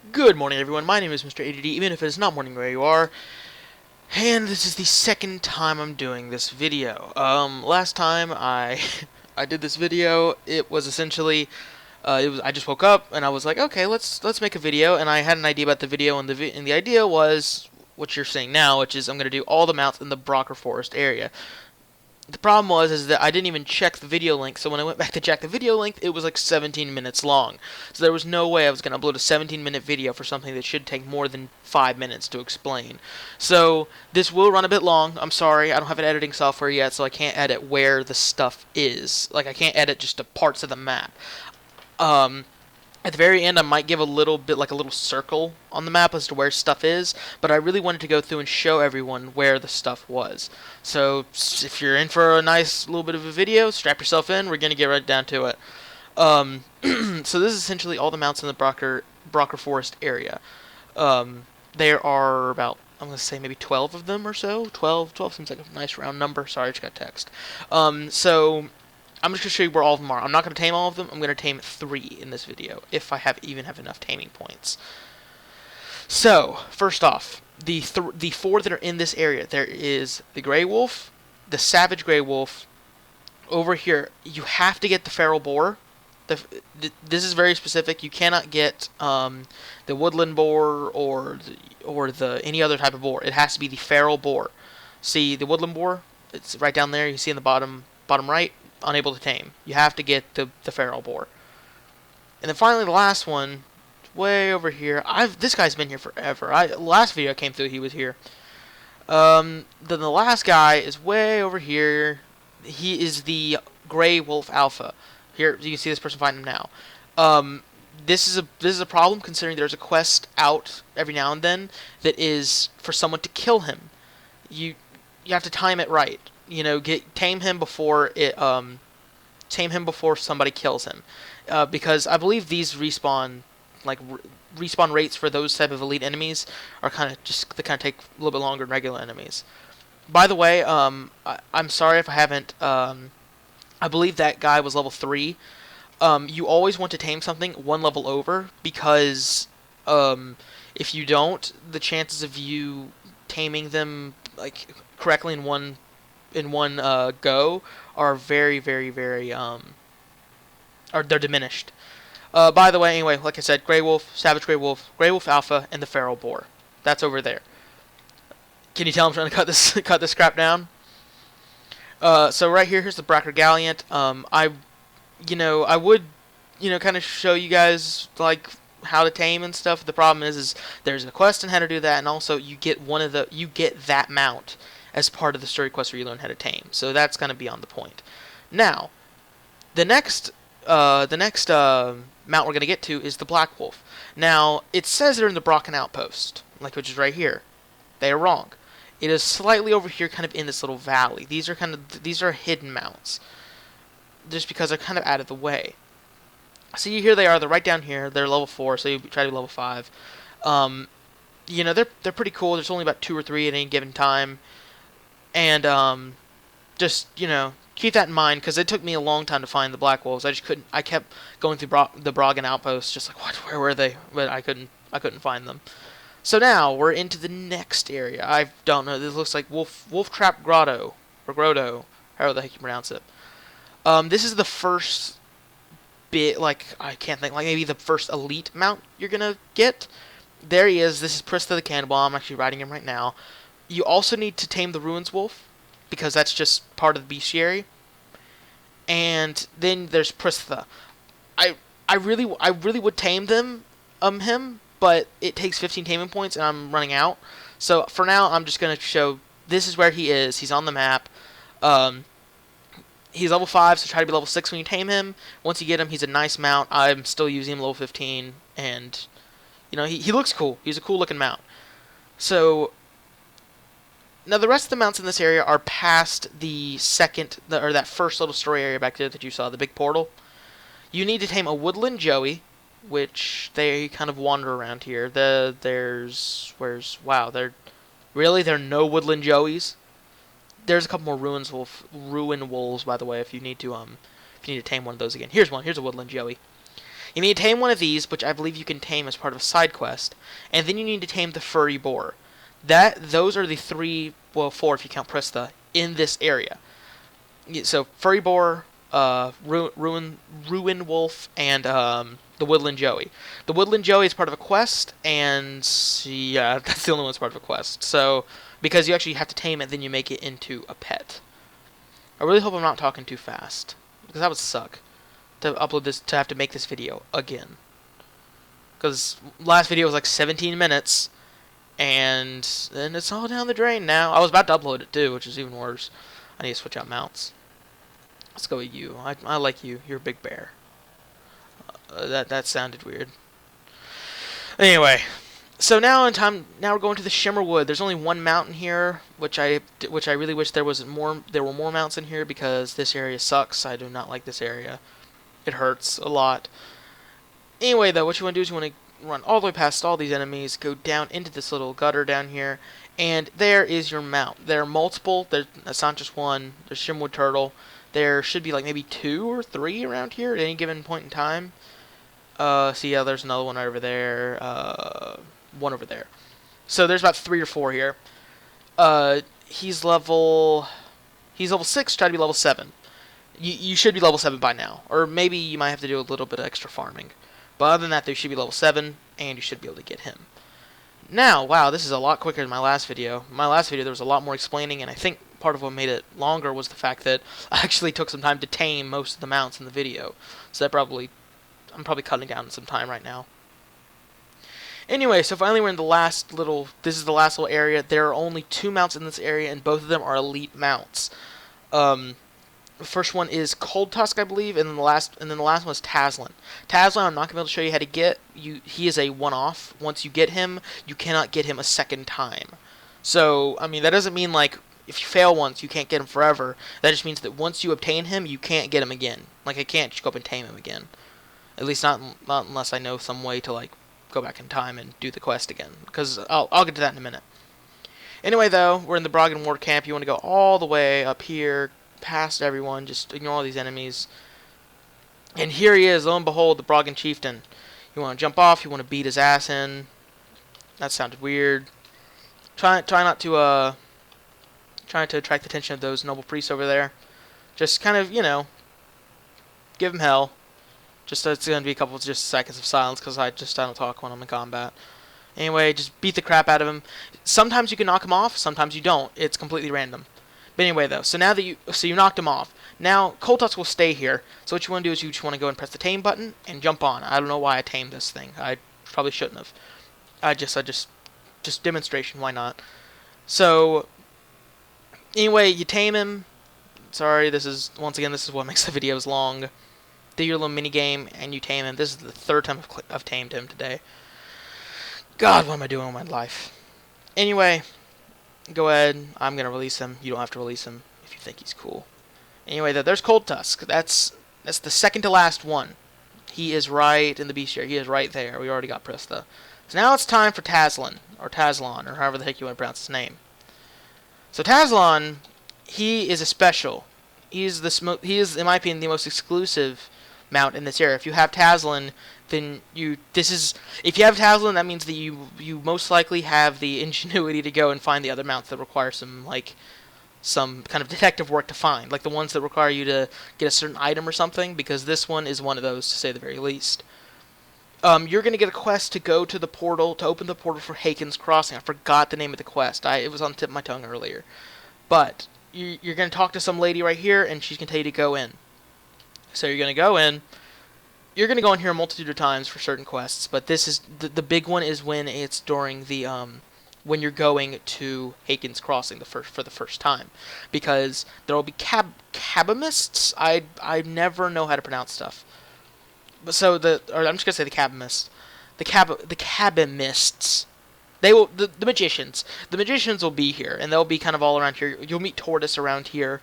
Good morning, everyone. My name is Mr. ADD, even if it is not morning where you are. And this is the second time I'm doing this video. Last time I I did this video, it was essentially I just woke up and I was like, okay, let's make a video, and I had an idea about the video, and the idea was what you're seeing now, which is I'm gonna do all the mounts in the Brakarr Forest area. The problem was that I didn't even check the video length, so when I went back to check the video length, it was like 17 minutes long. So there was no way I was going to upload a 17-minute video for something that should take more than 5 minutes to explain. So this will run a bit long. I'm sorry, I don't have an editing software yet, so I can't edit where the stuff is. Like, I can't edit just the parts of the map. Um, at the very end, I might give a little bit, like a little circle on the map as to where stuff is, but I really wanted to go through and show everyone where the stuff was. So, if you're in for a nice little bit of a video, strap yourself in, we're going to get right down to it. So this is essentially all the mounts in the Brakarr Forest area. There are about, I'm going to say maybe 12 of them or so. 12 seems like a nice round number. Sorry, I just got text. So I'm just going to show you where all of them are. I'm not going to tame all of them. I'm going to tame 3 in this video, if I even have enough taming points. So, first off, the 4 that are in this area, there is the Grey Wolf, the Savage Grey Wolf. Over here, you have to get the Feral Boar. This is very specific. You cannot get the Woodland Boar or the any other type of boar. It has to be the Feral Boar. See the Woodland Boar? It's right down there. You see in the bottom right. Unable to tame. You have to get the Feral Boar. And then finally the last one, way over here. This guy's been here forever. Last video I came through, he was here. Then the last guy is way over here. He is the Grey Wolf Alpha. Here you can see this person fighting him now. This is a problem considering there's a quest out every now and then that is for someone to kill him. You have to time it right. You know, tame him before somebody kills him, because I believe these respawn rates for those type of elite enemies are kind of take a little bit longer than regular enemies. By the way, I'm sorry if I haven't. I believe that guy was level 3. You always want to tame something 1 level over, because if you don't, the chances of you taming them correctly in one go are very, very, very they're diminished. By the way, anyway, like I said, Grey Wolf, Savage Grey Wolf Alpha, and the Feral Boar. That's over there. Can you tell I'm trying to cut this crap down? So right here's the Brakarr Gallant. I would, kind of show you guys like how to tame and stuff. The problem is there's a quest on how to do that, and also you get that mount as part of the story quest where you learn how to tame. So that's going to be on the point. Now, the next mount we're going to get to is the Black Wolf. Now, it says they're in the Brakarr Outpost, which is right here. They are wrong. It is slightly over here, kind of in this little valley. These are hidden mounts, just because they're kind of out of the way. See, here they are. They're right down here. They're level 4, so you try to be level 5. They're pretty cool. There's only about 2 or 3 at any given time. And just keep that in mind, because it took me a long time to find the Black Wolves. I kept going through the Brakarr Outpost, just like, what? Where were they? But I couldn't find them. So now we're into the next area. I don't know. This looks like Wolf Trap Grotto or Grotto, however the heck you pronounce it. This is the first bit. I can't think. Maybe the first elite mount you're gonna get. There he is. This is Prista the Cannibal. I'm actually riding him right now. You also need to tame the Ruins Wolf, because that's just part of the bestiary. And then there's Prista. I really would tame him, but it takes 15 taming points, and I'm running out. So for now, I'm just gonna show this is where he is. He's on the map. He's level 5, so try to be level 6 when you tame him. Once you get him, he's a nice mount. I'm still using him level 15, and he looks cool. He's a cool looking mount. So now the rest of the mounts in this area are past that first little story area back there that you saw, the big portal. You need to tame a Woodland Joey, which they kind of wander around here. There are no Woodland Joeys. There's a couple more ruin wolves, by the way, if you need to tame one of those again. Here's one. Here's a Woodland Joey. You need to tame one of these, which I believe you can tame as part of a side quest, and then you need to tame the furry boar. Those are the three, well, four if you count Prista, in this area. So furry boar, ruin wolf, and the woodland joey. The woodland joey is part of a quest, and yeah, that's the only one that's part of a quest. So because you actually have to tame it, then you make it into a pet. I really hope I'm not talking too fast, because that would suck to upload this, to have to make this video again. Because last video was like 17 minutes, and then it's all down the drain now. I was about to upload it too, which is even worse. I need to switch out mounts. Let's go with you. I like you. You're a big bear. That sounded weird. Anyway, so now we're going to the Shimmerwood. There's only one mountain here, which I really wish there was more. There were more mounts in here because this area sucks. I do not like this area. It hurts a lot. Anyway, though, what you want to do is you want to run all the way past all these enemies, go down into this little gutter down here, and there is your mount. There are multiple. That's not just one. There's Shimmerwood Turtle. There should be like maybe 2 or 3 around here at any given point in time. See, yeah, there's another one over there. One over there. So there's about 3 or 4 here. He's level 6. Try to be level 7. You should be level 7 by now, or maybe you might have to do a little bit of extra farming. But other than that, they should be level 7, and you should be able to get him. Now, wow, this is a lot quicker than my last video. My last video, there was a lot more explaining, and I think part of what made it longer was the fact that I actually took some time to tame most of the mounts in the video. So I'm probably cutting down some time right now. Anyway, so finally we're in this is the last little area. There are only 2 mounts in this area, and both of them are elite mounts. The first one is Cold Tusk, I believe, and then the last one is Tazlin. Tazlin, I'm not gonna be able to show you how to get. He is a one-off. Once you get him, you cannot get him a second time. So, I mean, that doesn't mean like if you fail once, you can't get him forever. That just means that once you obtain him, you can't get him again. Like, I can't just go up and tame him again. At least not unless I know some way to like go back in time and do the quest again. Because I'll get to that in a minute. Anyway, though, we're in the Brakarr War Camp. You want to go all the way up here, past everyone, just ignore all these enemies. And here he is, lo and behold, the Brakarr Chieftain. You want to jump off, you want to beat his ass in. That sounded weird. Try not to trying to attract the attention of those noble priests over there. Just kind of, give him hell. Just it's gonna be a couple just seconds of silence because I don't talk when I'm in combat. Anyway, just beat the crap out of him. Sometimes you can knock him off, sometimes you don't. It's completely random. But anyway, though, so now that you knocked him off. Now Cold Tusk will stay here. So what you want to do is you just want to go and press the tame button and jump on. I don't know why I tamed this thing. I probably shouldn't have. I just demonstration. Why not? So anyway, you tame him. Sorry, this is what makes the videos long. Do your little mini game and you tame him. This is the 3rd time I've tamed him today. God, what am I doing with my life? Anyway, go ahead. I'm gonna release him. You don't have to release him if you think he's cool. Anyway, there's Cold Tusk. That's the second to last one. He is right in the bestiary. He is right there. We already got Prista. So now it's time for Tazlin, or Tazlon, or however the heck you want to pronounce his name. So Tazlon, he is a special. He is, in my opinion, the most exclusive mount in this area. If you have Tazlin, then if you have Tazlin, that means that you most likely have the ingenuity to go and find the other mounts that require some kind of detective work to find, like the ones that require you to get a certain item or something, because this one is one of those, to say the very least. You're going to get a quest to go to the portal, to open the portal for Haken's Crossing. I forgot the name of the quest. It was on the tip of my tongue earlier. But you're going to talk to some lady right here, and she's going to tell you to go in. So you're going to go in. You're going to go in here a multitude of times for certain quests, but this is the big one is when it's during the when you're going to Haken's Crossing for the first time, because there will be cabamists. I never know how to pronounce stuff, but I'm just gonna say the cabamists, the cabamists. They will the magicians. The magicians will be here, and they'll be kind of all around here. You'll meet Tortoise around here,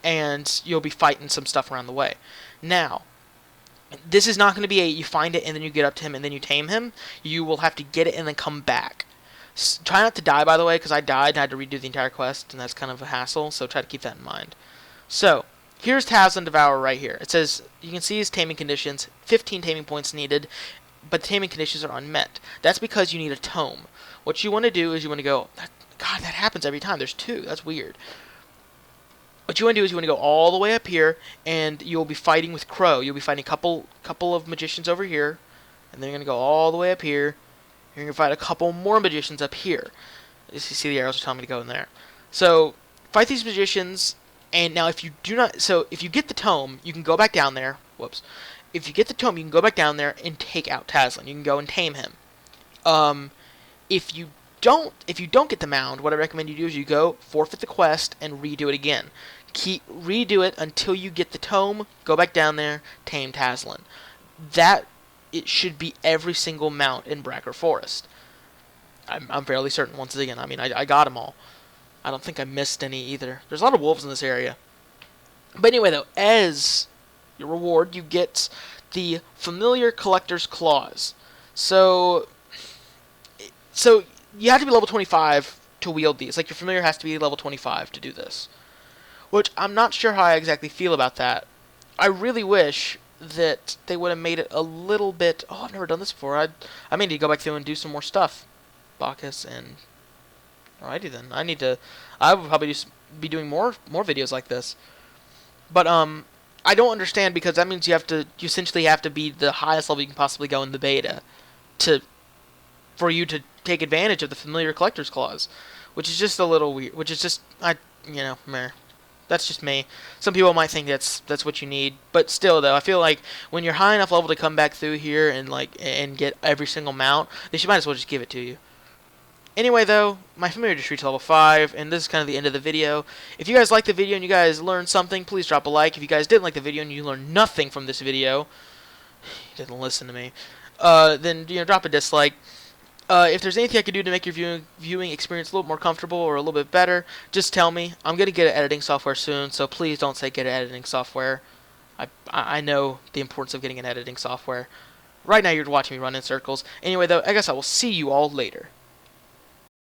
and you'll be fighting some stuff around the way. Now, this is not going to be you find it and then you get up to him and then you tame him. You will have to get it and then come back. Try not to die, by the way, because I died and I had to redo the entire quest, and that's kind of a hassle, so try to keep that in mind. So, here's Tasman Devourer right here. It says, you can see his taming conditions, 15 taming points needed, but the taming conditions are unmet. That's because you need a tome. What you want to do is you want to go, God, that happens every time. There's 2. That's weird. What you want to do is you want to go all the way up here, and you'll be fighting with Crow. You'll be fighting a couple of magicians over here, and then you're going to go all the way up here. You're going to fight a couple more magicians up here. As you see, the arrows are telling me to go in there. So, fight these magicians, and now if you do not... So, if you get the tome, you can go back down there. Whoops. If you get the tome, you can go back down there and take out Tasman. You can go and tame him. If you don't get the mound, what I recommend you do is you go, forfeit the quest, and redo it again. Redo it until you get the tome, go back down there, tame Tasman. That, it should be every single mount in Brakarr Forest. I'm fairly certain, once again. I mean, I got them all. I don't think I missed any either. There's a lot of wolves in this area. But anyway, though, as your reward, you get the Familiar Collector's Claws. So you have to be level 25 to wield these. Like, your Familiar has to be level 25 to do this. Which, I'm not sure how I exactly feel about that. I really wish that they would have made it a little bit... Oh, I've never done this before. I may need to go back through and do some more stuff. Bacchus and... Alrighty then. I would probably just be doing more videos like this. But, I don't understand, because that means you essentially have to be the highest level you can possibly go in the beta for you to take advantage of the Familiar Collector's Clause, which is just a little weird. Which is just, meh. That's just me. Some people might think that's what you need, but still, though, I feel like when you're high enough level to come back through here and get every single mount, they might as well just give it to you. Anyway, though, my Familiar just reached level 5, and this is kind of the end of the video. If you guys liked the video and you guys learned something, please drop a like. If you guys didn't like the video and you learned nothing from this video, you didn't listen to me, then drop a dislike. If there's anything I could do to make your viewing experience a little more comfortable or a little bit better, just tell me. I'm going to get an editing software soon, so please don't say get an editing software. I know the importance of getting an editing software. Right now you're watching me run in circles. Anyway, though, I guess I will see you all later.